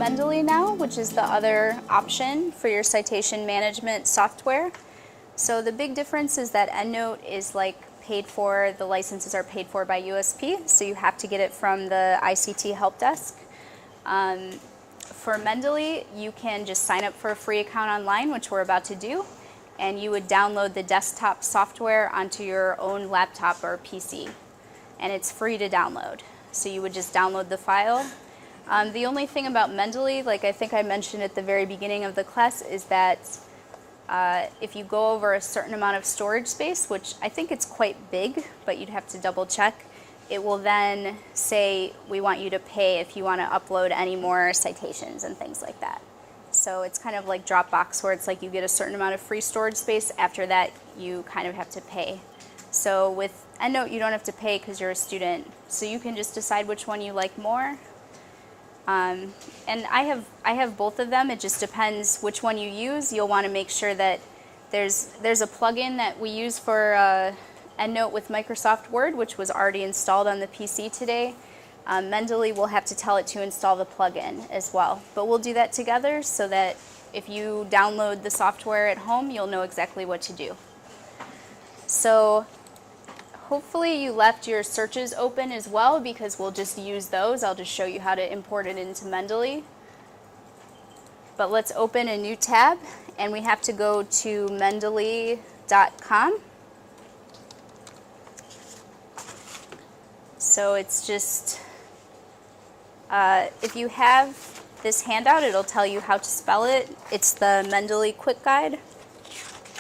Mendeley now, which is the other option for your citation management software. So the big difference is that EndNote is paid for, the licenses are paid for by USP, so you have to get it from the ICT help desk. For Mendeley, you can just sign up for a free account online, which we're about to do, and you would download the desktop software onto your own laptop or PC, and it's free to download. So you would just download the file. The only thing about Mendeley, like I think I mentioned at the very beginning of the class, is that if you go over a certain amount of storage space, which I think it's quite big, but you'd have to double check, it will then say we want you to pay if you want to upload any more citations and things like that. So it's kind of like Dropbox, where it's like you get a certain amount of free storage space. After that, you kind of have to pay. So with EndNote, you don't have to pay because you're a student. So you can just decide which one you like more. And I have both of them. It just depends which one you use. You'll want to make sure that there's a plugin that we use for EndNote with Microsoft Word, which was already installed on the PC today. Mendeley will have to tell it to install the plugin as well. But we'll do that together so that if you download the software at home, you'll know exactly what to do. So hopefully you left your searches open as well, because we'll just use those. I'll just show you how to import it into Mendeley. But let's open a new tab, and we have to go to mendeley.com. So it's just, if you have this handout, it'll tell you how to spell it. It's the Mendeley Quick Guide.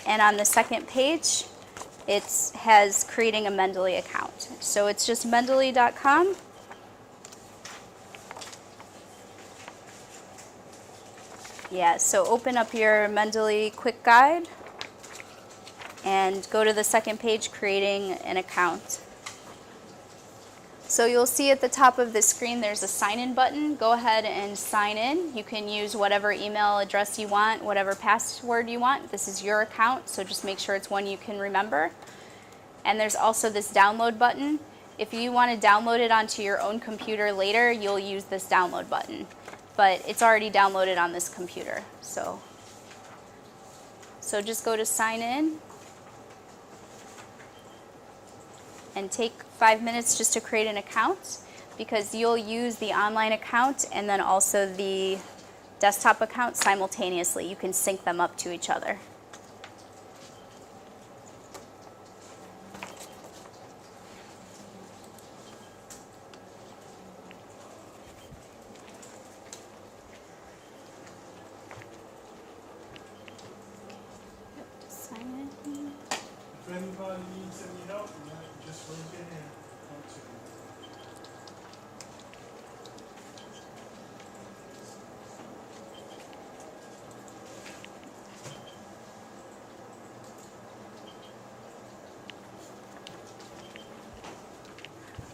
And on the second page, it has creating a Mendeley account. So it's just mendeley.com. Yeah, so open up your Mendeley Quick Guide and go to the second page, creating an account. So you'll see at the top of the screen there's a sign-in button. Go ahead and sign in. You can use whatever email address you want, whatever password you want. This is your account, so just make sure it's one you can remember. And there's also this download button. If you want to download it onto your own computer later, you'll use this download button. But it's already downloaded on this computer. So just go to sign in and take 5 minutes just to create an account, because you'll use the online account and then also the desktop account simultaneously. You can sync them up to each other. If anybody needs any help, just raise your hand.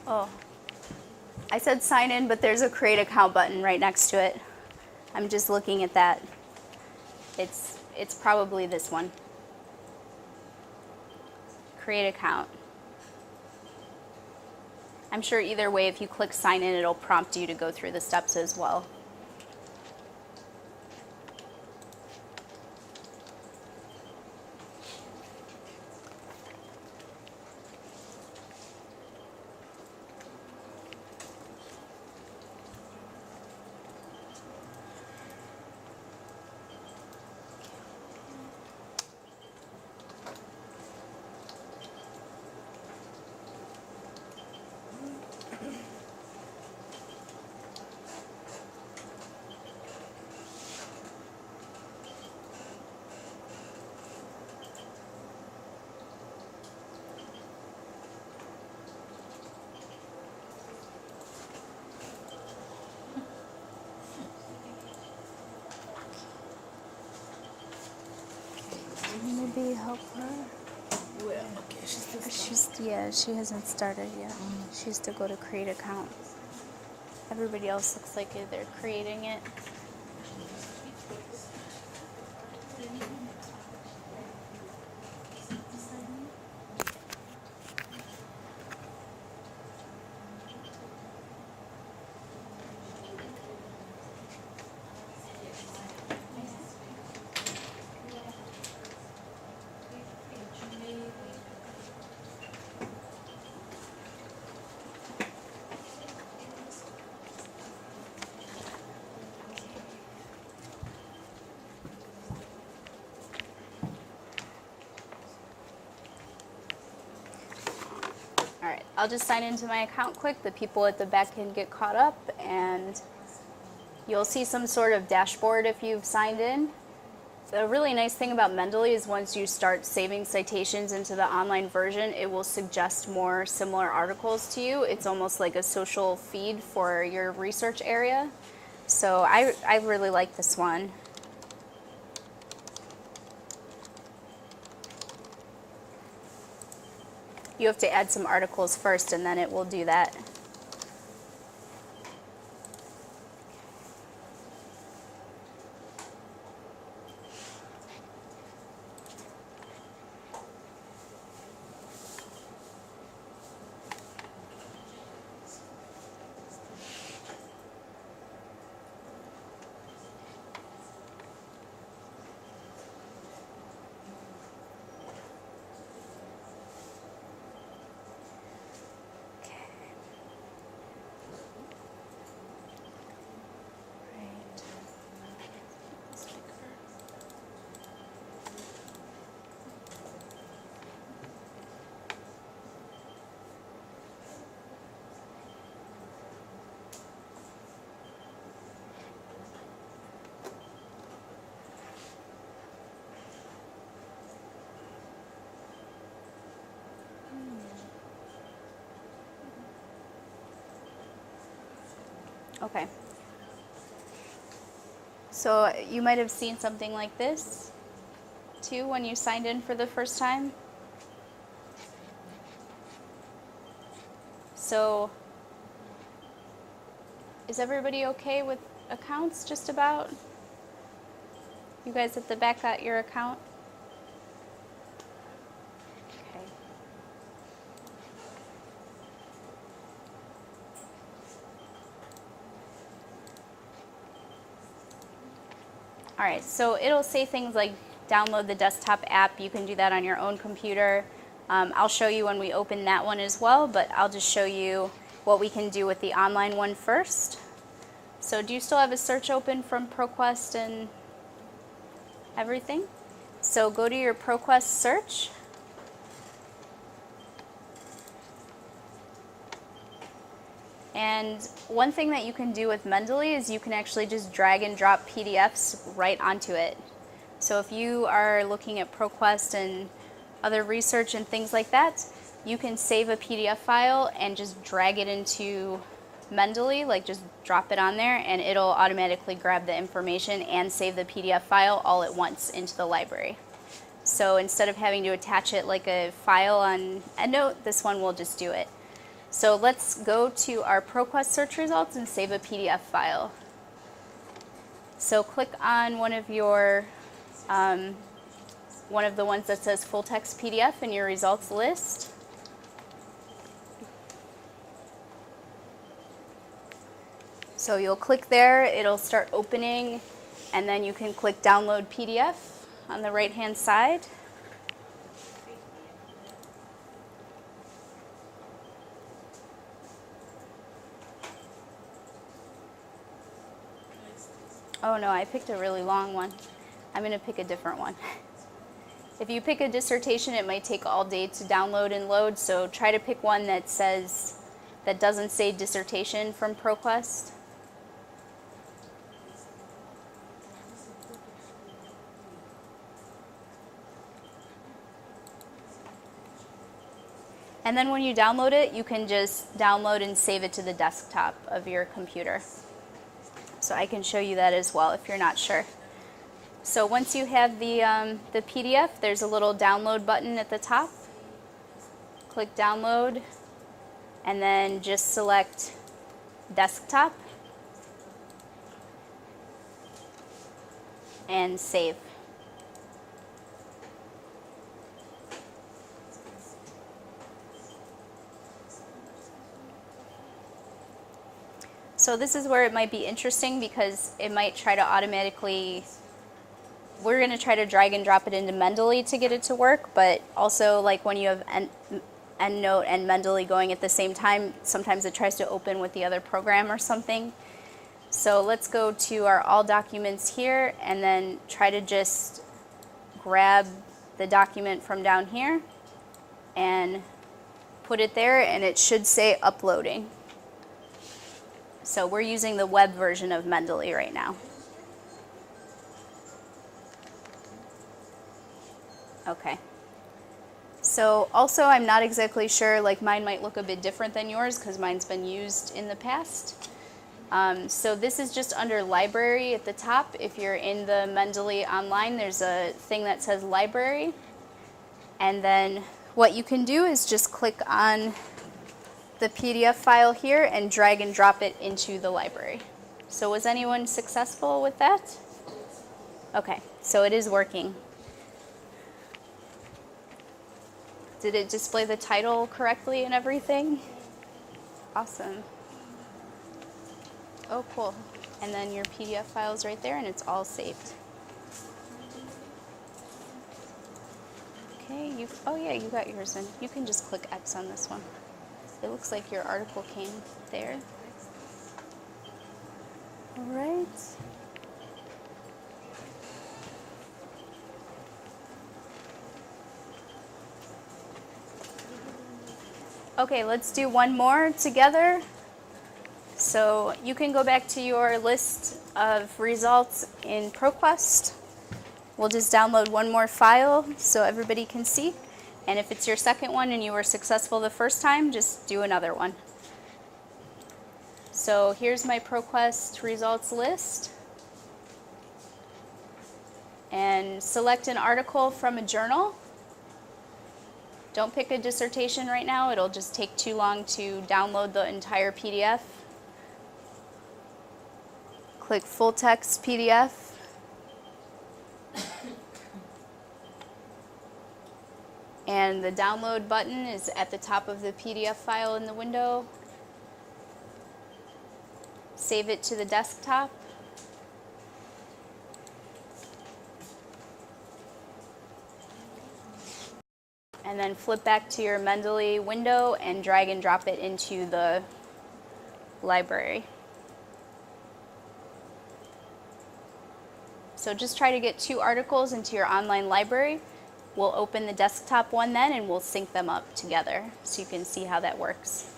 Oh, I said sign in, but there's a create account button right next to it. I'm just looking at that. It's probably this one. Create account. I'm sure either way, if you click sign in, it'll prompt you to go through the steps as well. Maybe help her. Well, okay, She hasn't started yet. She has to go to create account. Everybody else looks like they're creating it. I'll just sign into my account quick. The people at the back can get caught up, and you'll see some sort of dashboard if you've signed in. The really nice thing about Mendeley is once you start saving citations into the online version, it will suggest more similar articles to you. It's almost like a social feed for your research area. So I really like this one. You have to add some articles first, and then it will do that. Okay. So you might have seen something like this too when you signed in for the first time. So is everybody okay with accounts just about? You guys at the back got your account? Okay. All right, so it'll say things like download the desktop app. You can do that on your own computer. I'll show you when we open that one as well, but I'll just show you what we can do with the online one first. So do you still have a search open from ProQuest and everything? So go to your ProQuest search. And one thing that you can do with Mendeley is you can actually just drag and drop PDFs right onto it. So if you are looking at ProQuest and other research and things like that, you can save a PDF file and just drag it into Mendeley, like just drop it on there, and it'll automatically grab the information and save the PDF file all at once into the library. So instead of having to attach it like a file on EndNote, this one will just do it. So let's go to our ProQuest search results and save a PDF file. So click on one of your, one of the ones that says full text PDF in your results list. So you'll click there, it'll start opening, and then you can click download PDF on the right hand side. Oh no, I picked a really long one. I'm going to pick a different one. If you pick a dissertation, it might take all day to download and load, so try to pick one that says, that doesn't say dissertation from ProQuest. And then when you download it, you can just download and save it to the desktop of your computer. So I can show you that as well if you're not sure. So once you have the PDF, there's a little download button at the top. Click download, and then just select desktop and save. So this is where it might be interesting because it might try to automatically, we're going to try to drag and drop it into Mendeley to get it to work, but also like when you have EndNote and Mendeley going at the same time, sometimes it tries to open with the other program or something. So let's go to our all documents here and then try to just grab the document from down here and put it there, and it should say uploading. So we're using the web version of Mendeley right now. Okay. So also, I'm not exactly sure, like mine might look a bit different than yours because mine's been used in the past. So this is just under library at the top. If you're in the Mendeley online, there's a thing that says library. And then what you can do is just click on the PDF file here and drag and drop it into the library. So was anyone successful with that? Okay, so it is working. Did it display the title correctly and everything? Awesome. Oh, cool. And then your PDF file is right there and it's all saved. Okay, oh yeah, you got yours in. You can just click X on this one. It looks like your article came there. All right. Okay, let's do one more together. So you can go back to your list of results in ProQuest. We'll just download one more file so everybody can see. And if it's your second one and you were successful the first time, just do another one. So here's my ProQuest results list. And select an article from a journal. Don't pick a dissertation right now. It'll just take too long to download the entire PDF. Click full text PDF. And the download button is at the top of the PDF file in the window. Save it to the desktop. And then flip back to your Mendeley window and drag and drop it into the library. So just try to get 2 articles into your online library. We'll open the desktop one then and we'll sync them up together so you can see how that works.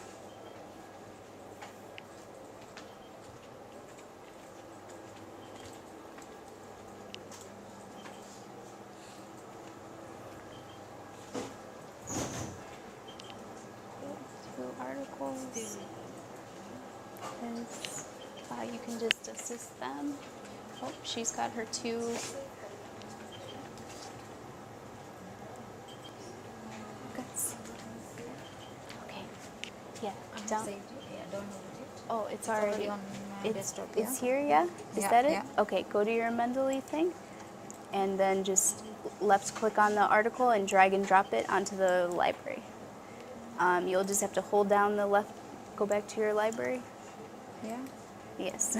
Articles. You can just assist them. Oh, she's got her 2. Okay. Yeah. Down. Oh, it's already on my desktop. Yeah? It's here, yeah? Is Yeah, that it? yeah. Okay, go to your Mendeley thing and then just left click on the article and drag and drop it onto the library. You'll just have to hold down the left, go back to your library. Yeah. Yes.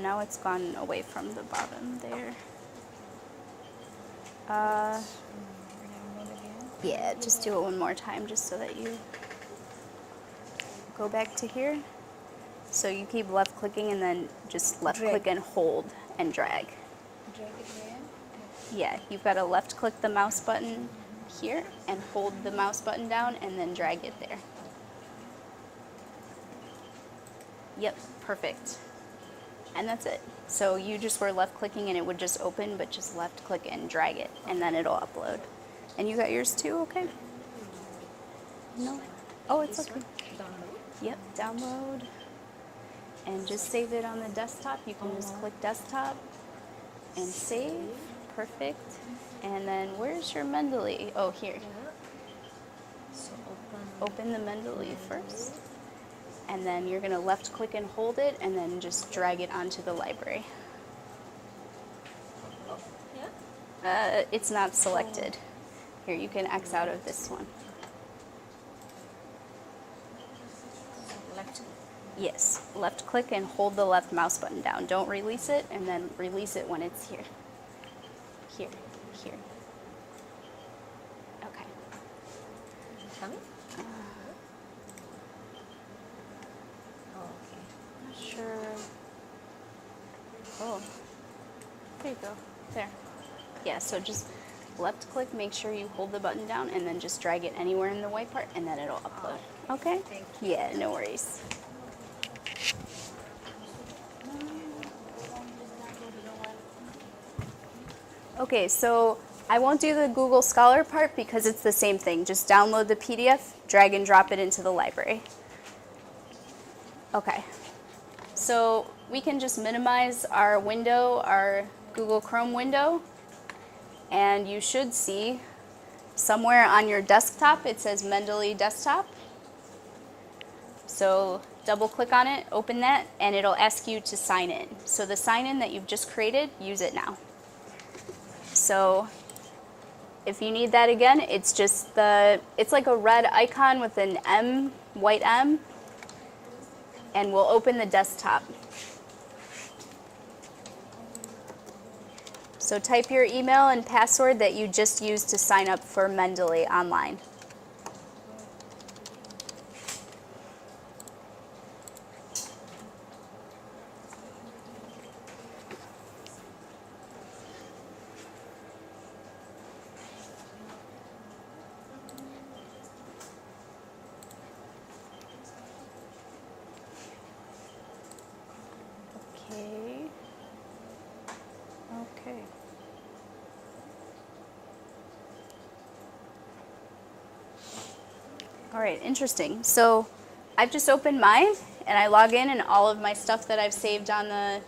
Now it's gone away from the bottom there. Yeah, just do it one more time just so that you go back to here. So you keep left clicking and then just left click and hold and drag. Drag it where? Yeah, you've got to left click the mouse button here and hold the mouse button down and then drag it there. Yep, perfect. And that's it. So you just were left clicking and it would just open, but just left click and drag it and then it'll upload. And you got yours too, okay? No? Oh, it's okay. Download. Yep, download. And just save it on the desktop. You can just click desktop and save. Perfect. And then where's your Mendeley? Oh, here. So Open the Mendeley first. And then you're going to left click and hold it and then just drag it onto the library. It's not selected. Here, you can X out of this one. left. Yes, left click and hold the left mouse button down. Don't release it and then release it when it's here. Here, here. Okay. Coming? Okay. Not sure. Oh, there you go. There. Yeah, so just left click, make sure you hold the button down, and then just drag it anywhere in the white part, and then it'll upload. Okay? Thank Yeah, no worries. Okay, so I won't do the Google Scholar part because it's the same thing. Just download the PDF, drag and drop it into the library. Okay, so we can just minimize our window, our Google Chrome window, and you should see somewhere on your desktop it says Mendeley Desktop. So double click on it, open that, and it'll ask you to sign in. So the sign in that you've just created, use it now. So if you need that again, it's just it's like a red icon with an M, white M, and we'll open the desktop. So type your email and password that you just used to sign up for Mendeley online. Okay. All right, interesting. So I've just opened mine and I log in, and all of my stuff that I've saved on the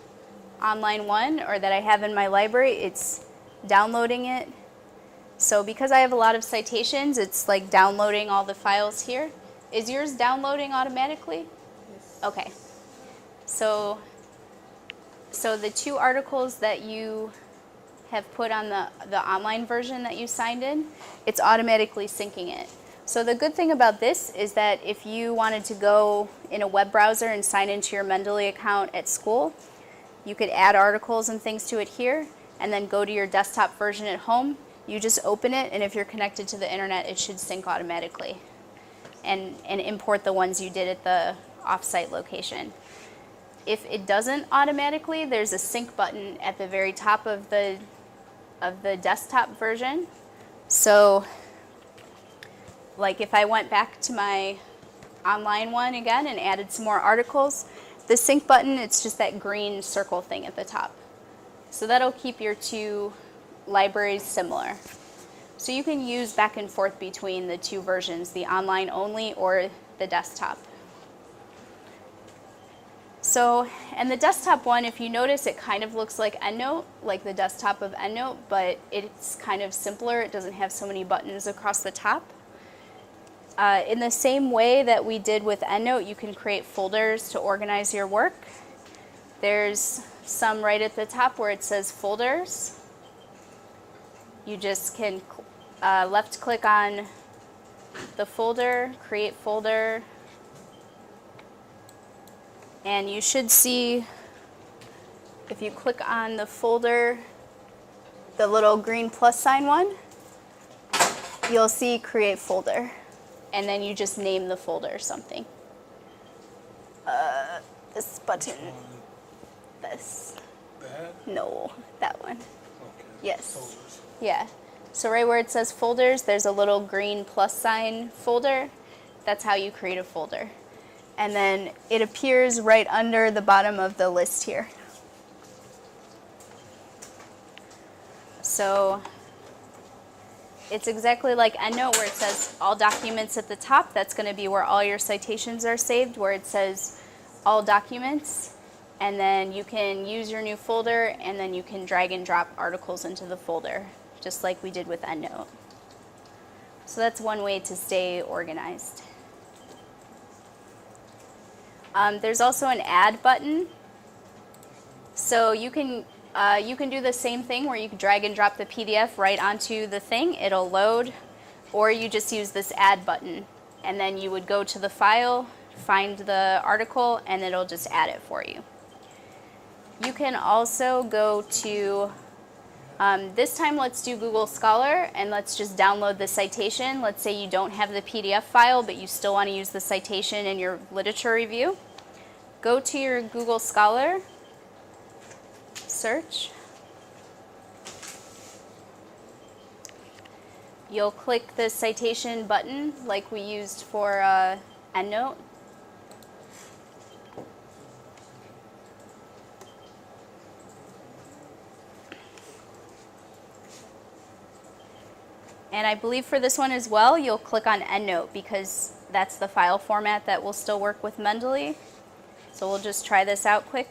online one or that I have in my library, it's downloading it. So because I have a lot of citations, it's like downloading all the files here. Is yours downloading automatically? Yes. Okay. So the 2 articles that you have put on the online version that you signed in, it's automatically syncing it. So the good thing about this is that if you wanted to go in a web browser and sign into your Mendeley account at school, you could add articles and things to it here, and then go to your desktop version at home. You just open it, and if you're connected to the internet, it should sync automatically and import the ones you did at the offsite location. If it doesn't automatically, there's a sync button at the very top of the desktop version. So like if I went back to my online one again and added some more articles, the sync button, it's just that green circle thing at the top. So that'll keep your 2 libraries similar. So you can use back and forth between the 2 versions, the online only or the desktop. So, and the desktop one, if you notice, it kind of looks like EndNote, like the desktop of EndNote, but it's kind of simpler. It doesn't have so many buttons across the top. In the same way that we did with EndNote, you can create folders to organize your work. There's some right at the top where it says folders. You just can left click on the folder, create folder, and you should see, if you click on the folder, the little green plus sign one, you'll see create folder. And then you just name the folder something. This button. This. That? No, that one. Okay. Yes. Folders. Yeah. So right where it says folders, there's a little green plus sign folder. That's how you create a folder. And then it appears right under the bottom of the list here. So it's exactly like EndNote where it says all documents at the top. That's going to be where all your citations are saved, where it says all documents. And then you can use your new folder, and then you can drag and drop articles into the folder, just like we did with EndNote. So that's one way to stay organized. There's also an add button. So you can do the same thing where you can drag and drop the PDF right onto the thing. It'll load, or you just use this add button, and then you would go to the file, find the article, and it'll just add it for you. You can also go to, this time let's do Google Scholar, and let's just download the citation. Let's say you don't have the PDF file, but you still want to use the citation in your literature review. Go to your Google Scholar, search, you'll click the citation button like we used for EndNote. And I believe for this one as well, you'll click on EndNote because that's the file format that will still work with Mendeley. So we'll just try this out quick.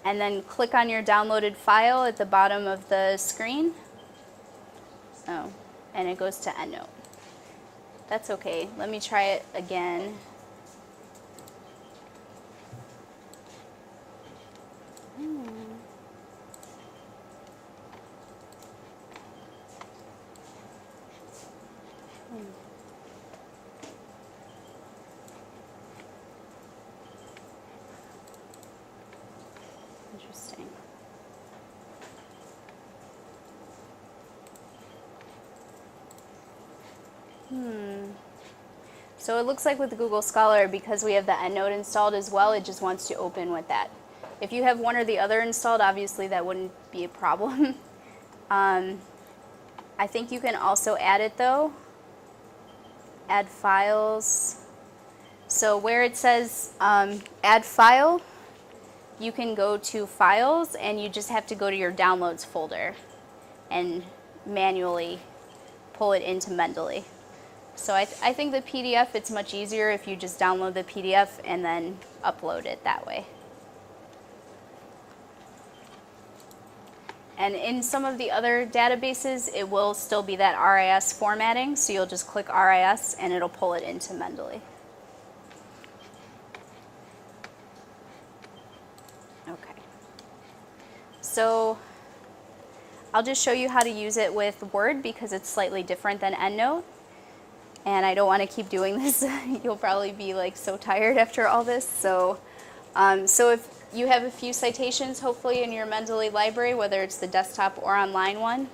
And then click on your downloaded file at the bottom of the screen. Oh, and it goes to EndNote. That's okay. Let me try it again. Interesting. So it looks like with Google Scholar, because we have the EndNote installed as well, it just wants to open with that. If you have one or the other installed, obviously that wouldn't be a problem. I think you can also add it though. Add files. So where it says add file, you can go to files and you just have to go to your downloads folder and manually pull it into Mendeley. So I think the PDF, it's much easier if you just download the PDF and then upload it that way. And in some of the other databases, it will still be that RIS formatting, so you'll just click RIS and it'll pull it into Mendeley. Okay. So I'll just show you how to use it with Word because it's slightly different than EndNote. And I don't want to keep doing this. You'll probably be like so tired after all this. So if you have a few citations, hopefully in your Mendeley library, whether it's the desktop or online one.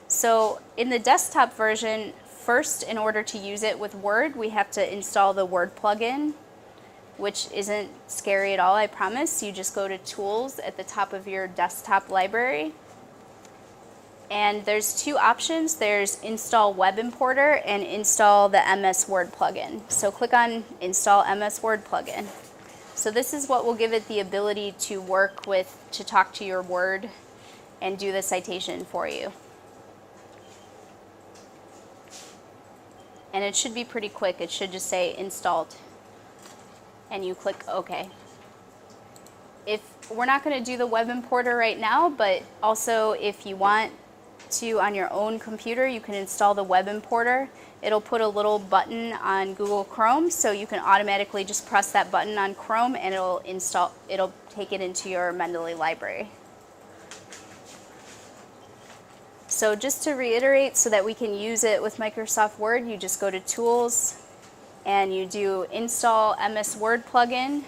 So in the desktop version, first, in order to use it with Word, we have to install the Word plugin, which isn't scary at all, I promise. You just go to Tools at the top of your desktop library. And there's two options. There's Install Web Importer and Install the MS Word plugin. So click on Install MS Word plugin. So this is what will give it the ability to work with, to talk to your Word and do the citation for you. And it should be pretty quick. It should just say installed. And you click OK. We're not going to do the web importer right now, but also if you want to on your own computer, you can install the web importer. It'll put a little button on Google Chrome, so you can automatically just press that button on Chrome and it'll take it into your Mendeley library. So just to reiterate, so that we can use it with Microsoft Word, you just go to Tools and you do Install MS Word plugin.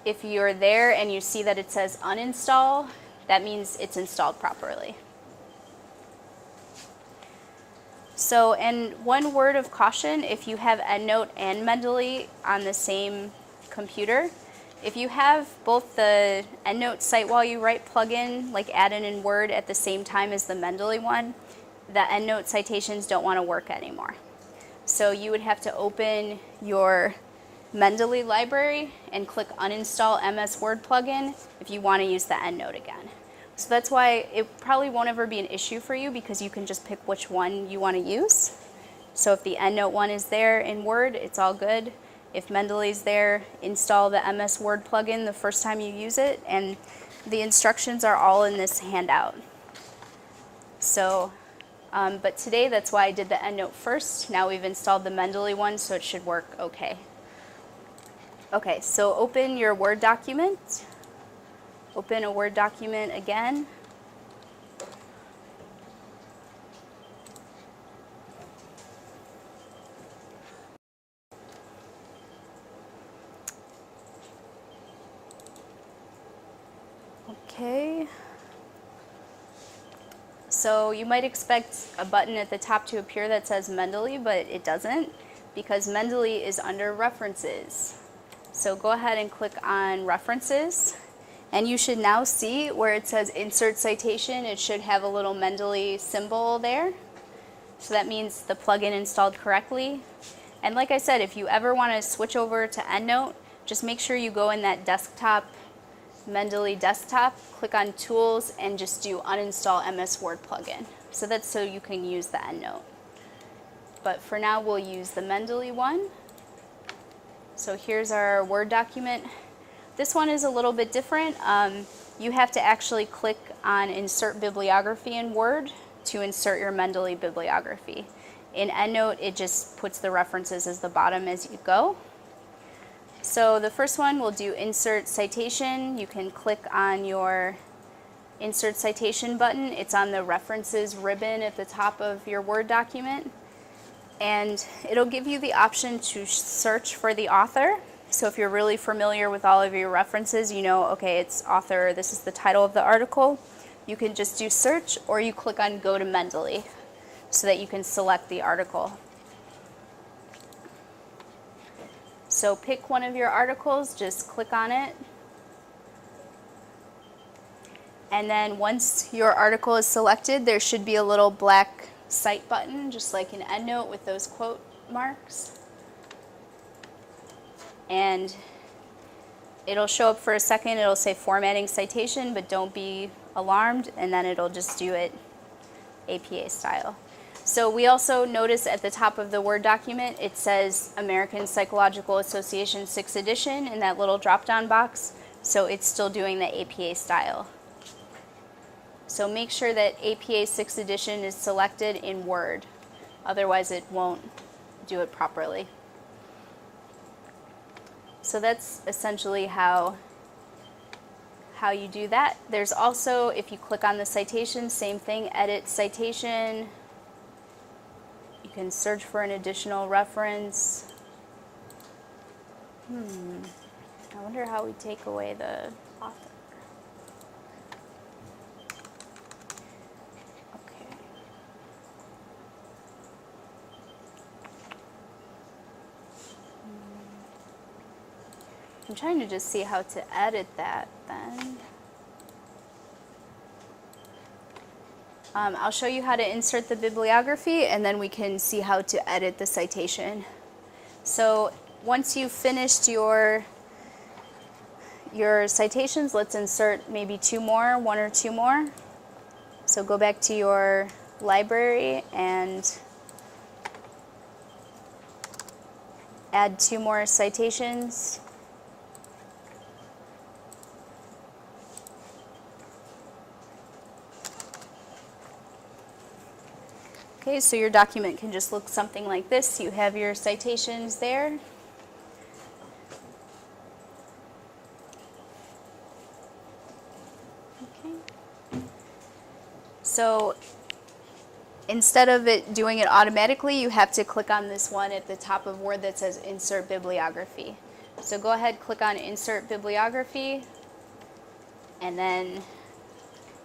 If you're there and you see that it says Uninstall, that means it's installed properly. So, and one word of caution, if you have EndNote and Mendeley on the same computer, if you have both the EndNote Cite While You Write plugin, like add-in in Word at the same time as the Mendeley one, the EndNote citations don't want to work anymore. So you would have to open your Mendeley library and click Uninstall MS Word plugin if you want to use the EndNote again. So that's why it probably won't ever be an issue for you, because you can just pick which one you want to use. So if the EndNote one is there in Word, it's all good. If Mendeley's there, install the MS Word plugin the first time you use it, and the instructions are all in this handout. So, but today that's why I did the EndNote first. Now we've installed the Mendeley one, so it should work okay. Okay, so open your Word document. Open a Word document again. Okay. So you might expect a button at the top to appear that says Mendeley, but it doesn't, because Mendeley is under References. So go ahead and click on References. And you should now see where it says Insert Citation, it should have a little Mendeley symbol there. So that means the plugin installed correctly. And like I said, if you ever want to switch over to EndNote, just make sure you go in that desktop, Mendeley desktop, click on Tools, and just do Uninstall MS Word plugin. So that's so you can use the EndNote. But for now, we'll use the Mendeley one. So here's our Word document. This one is a little bit different. You have to actually click on Insert Bibliography in Word to insert your Mendeley bibliography. In EndNote, it just puts the references as the bottom as you go. So the first one, we'll do Insert Citation. You can click on your Insert Citation button. It's on the References ribbon at the top of your Word document. And it'll give you the option to search for the author. So if you're really familiar with all of your references, you know, okay, it's author, this is the title of the article. You can just do search, or you click on Go to Mendeley so that you can select the article. So pick one of your articles, just click on it. And then once your article is selected, there should be a little black Cite button, just like in EndNote with those quote marks. And it'll show up for a second, it'll say Formatting Citation, but don't be alarmed, and then it'll just do it APA style. So we also notice at the top of the Word document, it says American Psychological Association 6th edition in that little drop-down box, so it's still doing the APA style. So make sure that APA 6th edition is selected in Word, otherwise it won't do it properly. So that's essentially how you do that. There's also, if you click on the citation, same thing, Edit Citation. You can search for an additional reference. I wonder how we take away the author. Okay. I'm trying to just see how to edit that then. I'll show you how to insert the bibliography, and then we can see how to edit the citation. So once you've finished your citations, let's insert maybe one or two more. So go back to your library and add 2 more citations. Okay, so your document can just look something like this. You have your citations there. Okay. So instead of it doing it automatically, you have to click on this one at the top of Word that says Insert Bibliography. So go ahead, click on Insert Bibliography, and then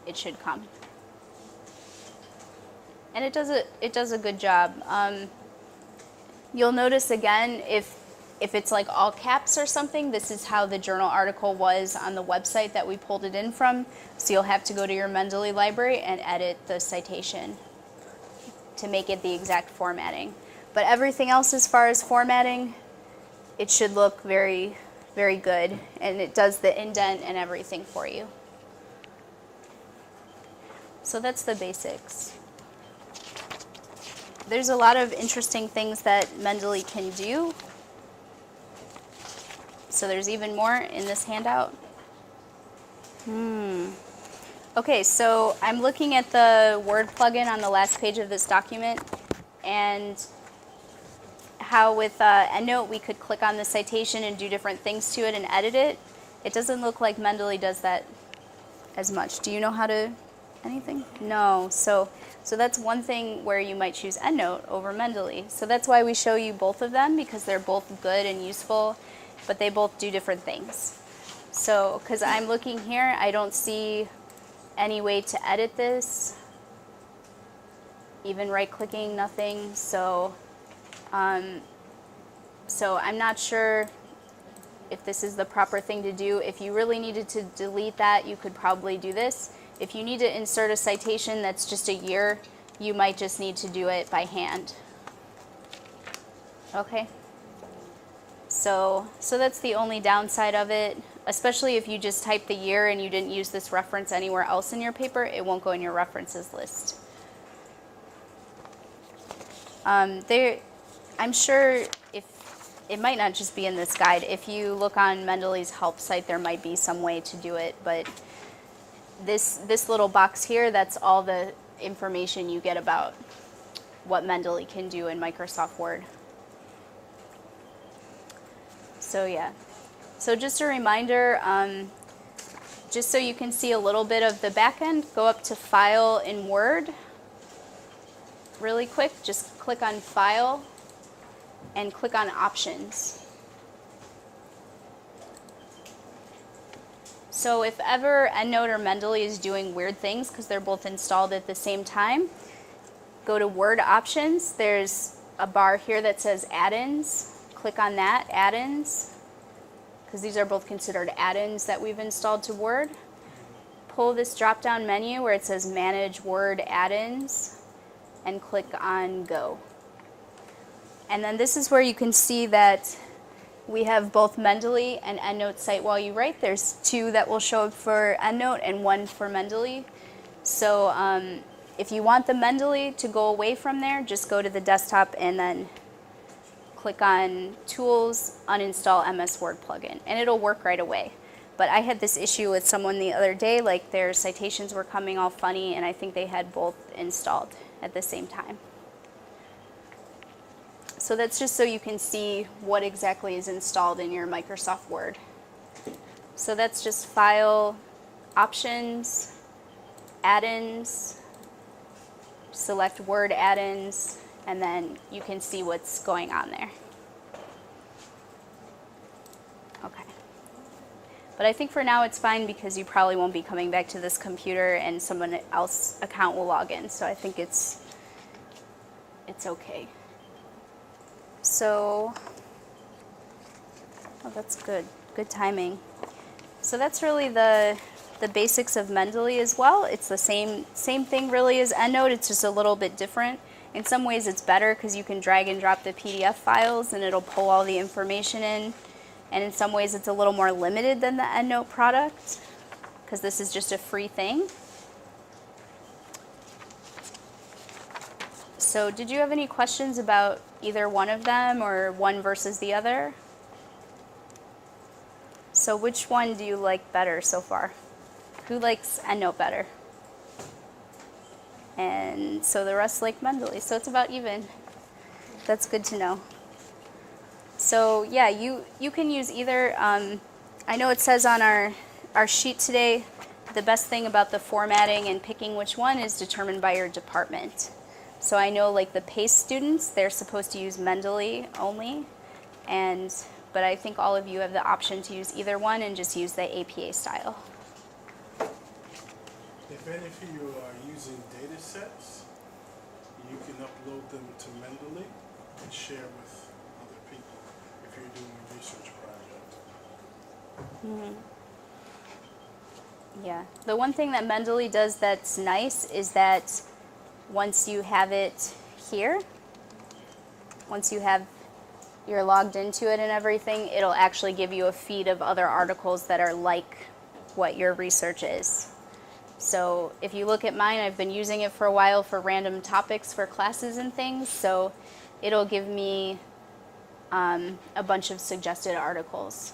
it should come. And it does a good job. You'll notice again, if it's like all caps or something, this is how the journal article was on the website that we pulled it in from. So you'll have to go to your Mendeley library and edit the citation to make it the exact formatting. But everything else as far as formatting, it should look very, very good. And it does the indent and everything for you. So that's the basics. There's a lot of interesting things that Mendeley can do. So there's even more in this handout. Okay, so I'm looking at the Word plugin on the last page of this document, and how with EndNote we could click on the citation and do different things to it and edit it. It doesn't look like Mendeley does that as much. Do you know how to anything? No. So that's one thing where you might choose EndNote over Mendeley. So that's why we show you both of them, because they're both good and useful, but they both do different things. So, because I'm looking here, I don't see any way to edit this. Even right-clicking, nothing. So I'm not sure if this is the proper thing to do. If you really needed to delete that, you could probably do this. If you need to insert a citation that's just a year, you might just need to do it by hand. Okay? So that's the only downside of it, especially if you just type the year and you didn't use this reference anywhere else in your paper, it won't go in your references list. I'm sure if it might not just be in this guide. If you look on Mendeley's help site, there might be some way to do it, but this little box here, that's all the information you get about what Mendeley can do in Microsoft Word. So yeah, so just a reminder, just so you can see a little bit of the back end, go up to File in Word really quick. Just click on File and click on Options. So if ever EndNote or Mendeley is doing weird things because they're both installed at the same time, go to Word Options. There's a bar here that says Add-ins. Click on that, Add-ins, because these are both considered add-ins that we've installed to Word. Pull this drop-down menu where it says Manage Word Add-ins and click on Go. And then this is where you can see that we have both Mendeley and EndNote Cite While You Write. There's 2 that will show up for EndNote and 1 for Mendeley. So if you want the Mendeley to go away from there, just go to the desktop and then click on Tools, Uninstall MS Word Plugin, and it'll work right away. But I had this issue with someone the other day, like their citations were coming all funny, and I think they had both installed at the same time. So that's just so you can see what exactly is installed in your Microsoft Word. So that's just File, Options, Add-ins, select Word Add-ins, and then you can see what's going on there. Okay. But I think for now it's fine because you probably won't be coming back to this computer and someone else's account will log in. So I think it's okay. So, oh, that's good. Good timing. So that's really the basics of Mendeley as well. It's the same thing really as EndNote. It's just a little bit different. In some ways it's better because you can drag and drop the PDF files and it'll pull all the information in. And in some ways it's a little more limited than the EndNote product because this is just a free thing. So did you have any questions about either one of them or one versus the other? So which one do you like better so far? Who likes EndNote better? And so the rest like Mendeley, so it's about even. That's good to know. So yeah, you can use either. I know it says on our sheet today, the best thing about the formatting and picking which one is determined by your department. So I know like the PACE students, they're supposed to use Mendeley only, but I think all of you have the option to use either one and just use the APA style. If any of you are using data sets, you can upload them to Mendeley and share with other people if you're doing a research project. Mm-hmm. Yeah. The one thing that Mendeley does that's nice is that once you have it here, once you're logged into it and everything, it'll actually give you a feed of other articles that are like what your research is. So if you look at mine, I've been using it for a while for random topics for classes and things, so it'll give me a bunch of suggested articles.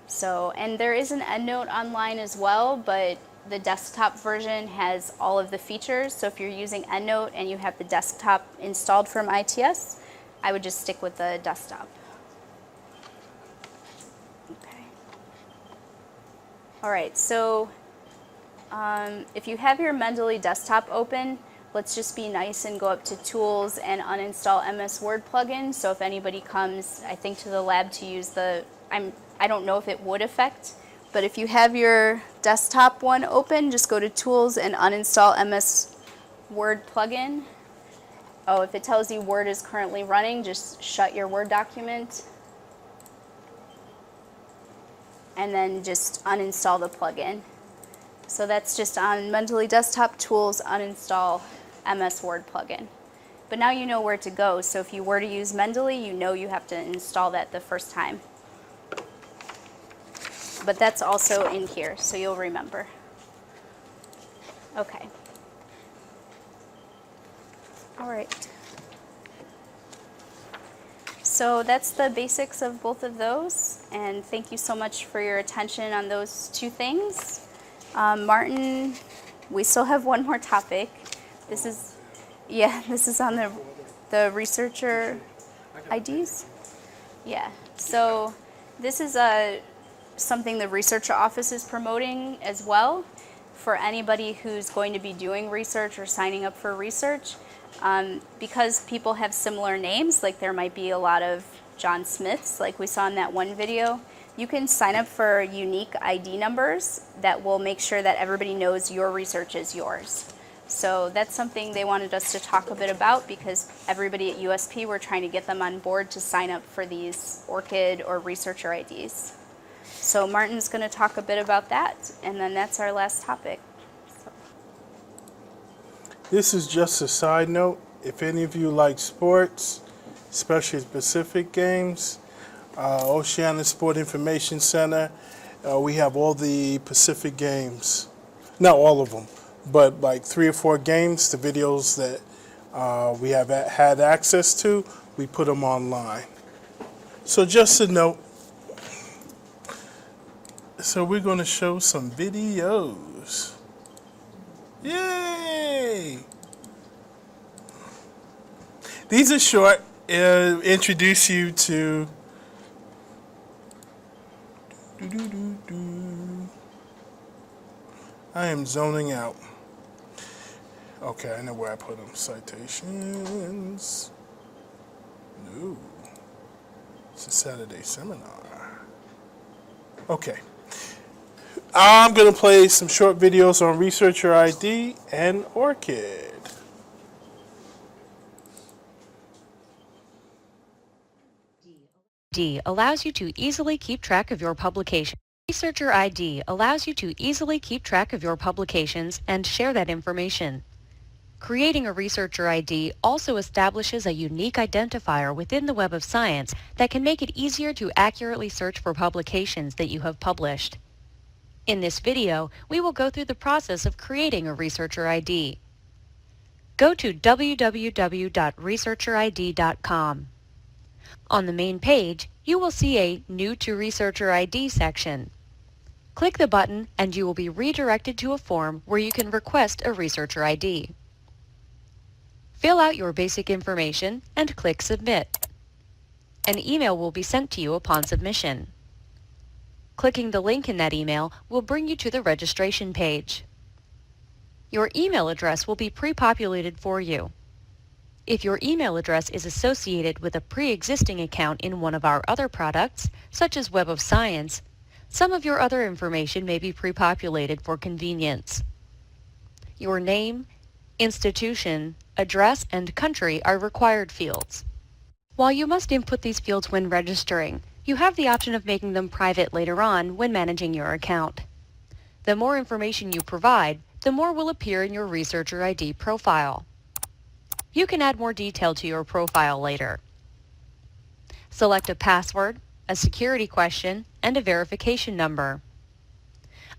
So, and there is an EndNote online as well, but the desktop version has all of the features. So if you're using EndNote and you have the desktop installed from ITS, I would just stick with the desktop. Okay. All right, so if you have your Mendeley desktop open, let's just be nice and go up to Tools and uninstall MS Word plugin. So if anybody comes, I think, to the lab to use I don't know if it would affect, but if you have your desktop one open, just go to Tools and uninstall MS Word plugin. Oh, if it tells you Word is currently running, just shut your Word document. and then just uninstall the plugin. So that's just on Mendeley Desktop Tools, uninstall MS Word plugin. But now you know where to go, so if you were to use Mendeley, you know you have to install that the first time. But that's also in here, so you'll remember. Okay. All right. So that's the basics of both of those, and thank you so much for your attention on those two things. Martin, we still have one more topic. This is, this is on the researcher IDs. Yeah, so this is something the researcher office is promoting as well for anybody who's going to be doing research or signing up for research. Because people have similar names, like there might be a lot of John Smiths, like we saw in that one video, you can sign up for unique ID numbers that will make sure that everybody knows your research is yours. So that's something they wanted us to talk a bit about, because everybody at USP, we're trying to get them on board to sign up for these ORCID or researcher IDs. So Martin's going to talk a bit about that, and then that's our last topic. This is just a side note. If any of you like sports, especially Pacific games, Oceania Sport Information Center, we have all the Pacific games. Not all of them, but like 3 or 4 games, the videos that we have had access to, we put them online. So just a note. So we're going to show some videos. Yay! These are short. Introduce you to. I am zoning out. Okay, I know where I put them. Citations. No. It's a Saturday seminar. Okay. I'm going to play some short videos on Researcher ID and ORCID. ID allows you to easily keep track of your publication. Researcher ID allows you to easily keep track of your publications and share that information. Creating a Researcher ID also establishes a unique identifier within the Web of Science that can make it easier to accurately search for publications that you have published. In this video, we will go through the process of creating a Researcher ID. Go to www.researcherid.com. On the main page, you will see a New to Researcher ID section. Click the button and you will be redirected to a form where you can request a Researcher ID. Fill out your basic information and click Submit. An email will be sent to you upon submission. Clicking the link in that email will bring you to the registration page. Your email address will be pre-populated for you. If your email address is associated with a pre-existing account in one of our other products, such as Web of Science, some of your other information may be pre-populated for convenience. Your name, institution, address, and country are required fields. While you must input these fields when registering, you have the option of making them private later on when managing your account. The more information you provide, the more will appear in your Researcher ID profile. You can add more detail to your profile later. Select a password, a security question, and a verification number.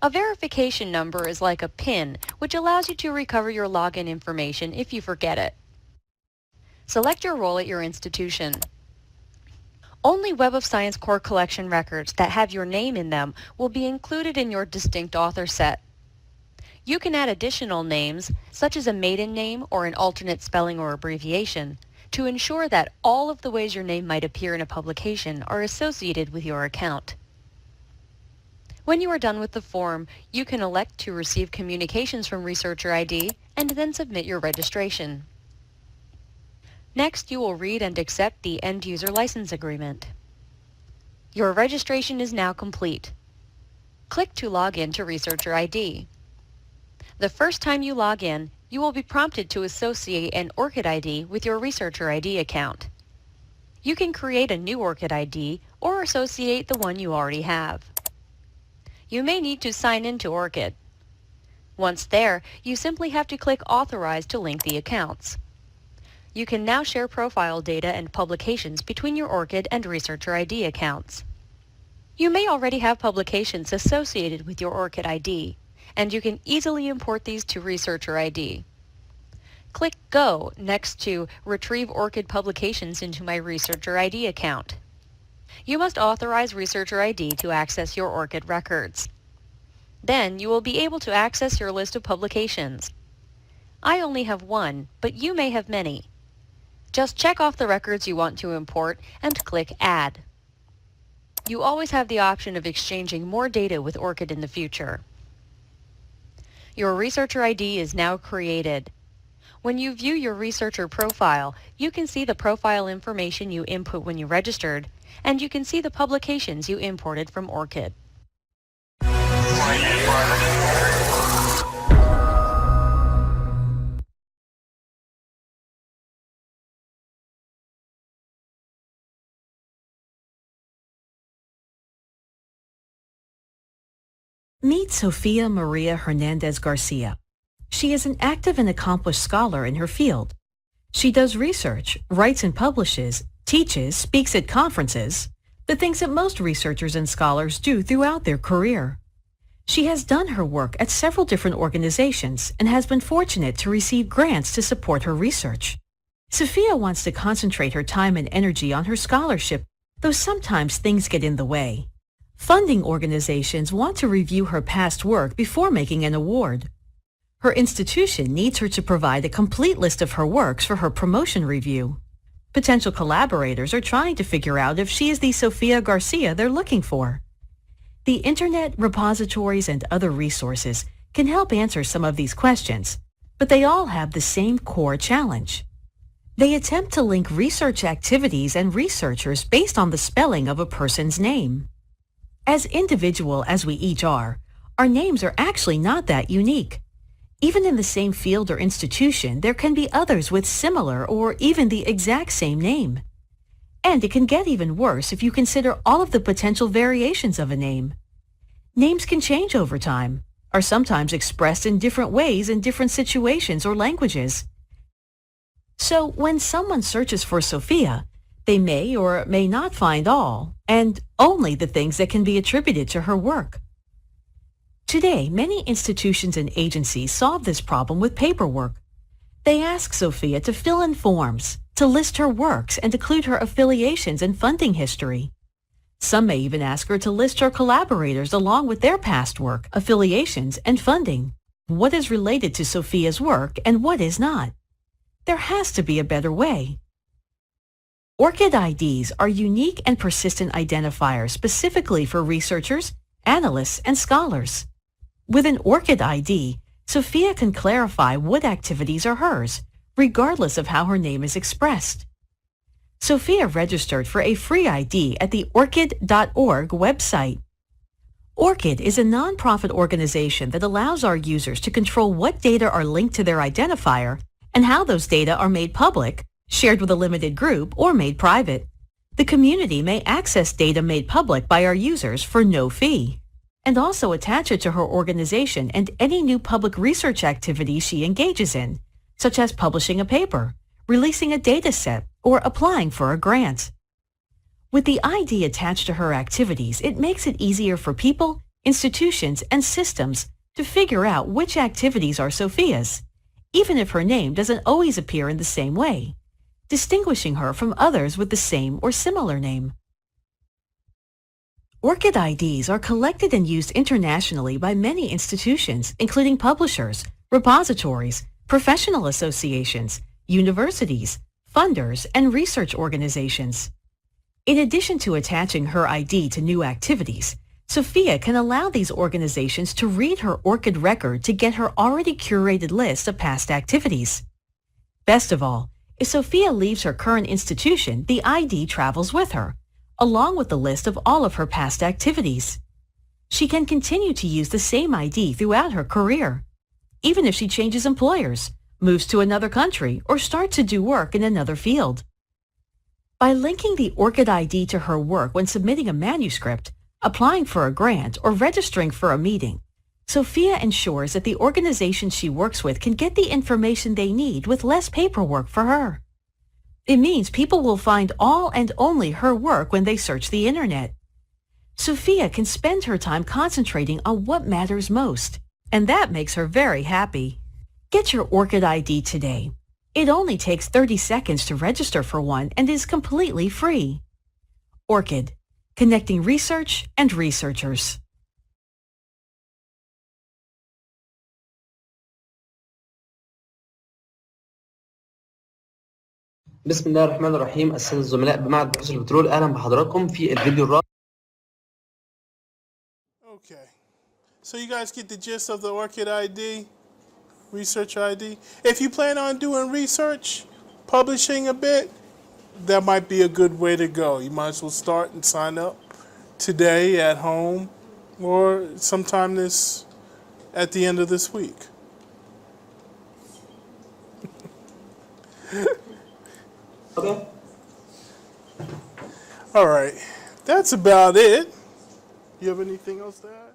A verification number is like a PIN, which allows you to recover your login information if you forget it. Select your role at your institution. Only Web of Science Core Collection records that have your name in them will be included in your distinct author set. You can add additional names, such as a maiden name or an alternate spelling or abbreviation, to ensure that all of the ways your name might appear in a publication are associated with your account. When you are done with the form, you can elect to receive communications from Researcher ID and then submit your registration. Next, you will read and accept the End User License Agreement. Your registration is now complete. Click to log in to Researcher ID. The first time you log in, you will be prompted to associate an ORCID ID with your Researcher ID account. You can create a new ORCID ID or associate the one you already have. you may need to sign into ORCID. Once there, you simply have to click Authorize to link the accounts. You can now share profile data and publications between your ORCID and Researcher ID accounts. You may already have publications associated with your ORCID ID, and you can easily import these to Researcher ID. Click Go next to Retrieve ORCID Publications into my Researcher ID account. You must authorize Researcher ID to access your ORCID records. Then you will be able to access your list of publications. I only have one, but you may have many. Just check off the records you want to import and click Add. You always have the option of exchanging more data with ORCID in the future. Your Researcher ID is now created. When you view your researcher profile, you can see the profile information you input when you registered, and you can see the publications you imported from ORCID. Meet Sophia Maria Hernandez Garcia. She is an active and accomplished scholar in her field. She does research, writes and publishes, teaches, speaks at conferences, the things that most researchers and scholars do throughout their career. She has done her work at several different organizations and has been fortunate to receive grants to support her research. Sophia wants to concentrate her time and energy on her scholarship, though sometimes things get in the way. Funding organizations want to review her past work before making an award. Her institution needs her to provide a complete list of her works for her promotion review. Potential collaborators are trying to figure out if she is the Sophia Garcia they're looking for. The Internet, repositories, and other resources can help answer some of these questions, but they all have the same core challenge. They attempt to link research activities and researchers based on the spelling of a person's name. As individual as we each are, our names are actually not that unique. Even in the same field or institution, there can be others with similar or even the exact same name. And it can get even worse if you consider all of the potential variations of a name. Names can change over time, are sometimes expressed in different ways in different situations or languages. So when someone searches for Sophia, they may or may not find all, and only the things that can be attributed to her work. Today, many institutions and agencies solve this problem with paperwork. They ask Sophia to fill in forms, to list her works, and include her affiliations and funding history. Some may even ask her to list her collaborators along with their past work, affiliations, and funding. What is related to Sophia's work and what is not? There has to be a better way. ORCID IDs are unique and persistent identifiers specifically for researchers, analysts, and scholars. With an ORCID ID, Sophia can clarify what activities are hers, regardless of how her name is expressed. Sophia registered for a free ID at the ORCID.org website. ORCID is a nonprofit organization that allows our users to control what data are linked to their identifier and how those data are made public, shared with a limited group, or made private. The community may access data made public by our users for no fee, and also attach it to her organization and any new public research activities she engages in, such as publishing a paper, releasing a data set, or applying for a grant. With the ID attached to her activities, it makes it easier for people, institutions, and systems to figure out which activities are Sophia's, even if her name doesn't always appear in the same way, distinguishing her from others with the same or similar name. ORCID IDs are collected and used internationally by many institutions, including publishers, repositories, professional associations, universities, funders, and research organizations. In addition to attaching her ID to new activities, Sophia can allow these organizations to read her ORCID record to get her already curated list of past activities. Best of all, if Sophia leaves her current institution, the ID travels with her, along with the list of all of her past activities. She can continue to use the same ID throughout her career, even if she changes employers, moves to another country, or starts to do work in another field. By linking the ORCID ID to her work when submitting a manuscript, applying for a grant, or registering for a meeting. Sophia ensures that the organization she works with can get the information they need with less paperwork for her. It means people will find all and only her work when they search the internet. Sophia can spend her time concentrating on what matters most, and that makes her very happy. Get your ORCID ID today. It only takes 30 seconds to register for one and is completely free. ORCID, connecting research and researchers. بسم الله الرحمن الرحيم. السادة الزملاء بمعهد بحوث البترول، أهلا بحضراتكم في الفيديو الرابع. Okay, so you guys get the gist of the ORCID ID, Researcher ID. If you plan on doing research, publishing a bit, that might be a good way to go. You might as well start and sign up today at home or sometime at the end of this week. Okay. All right, that's about it. You have anything else to add?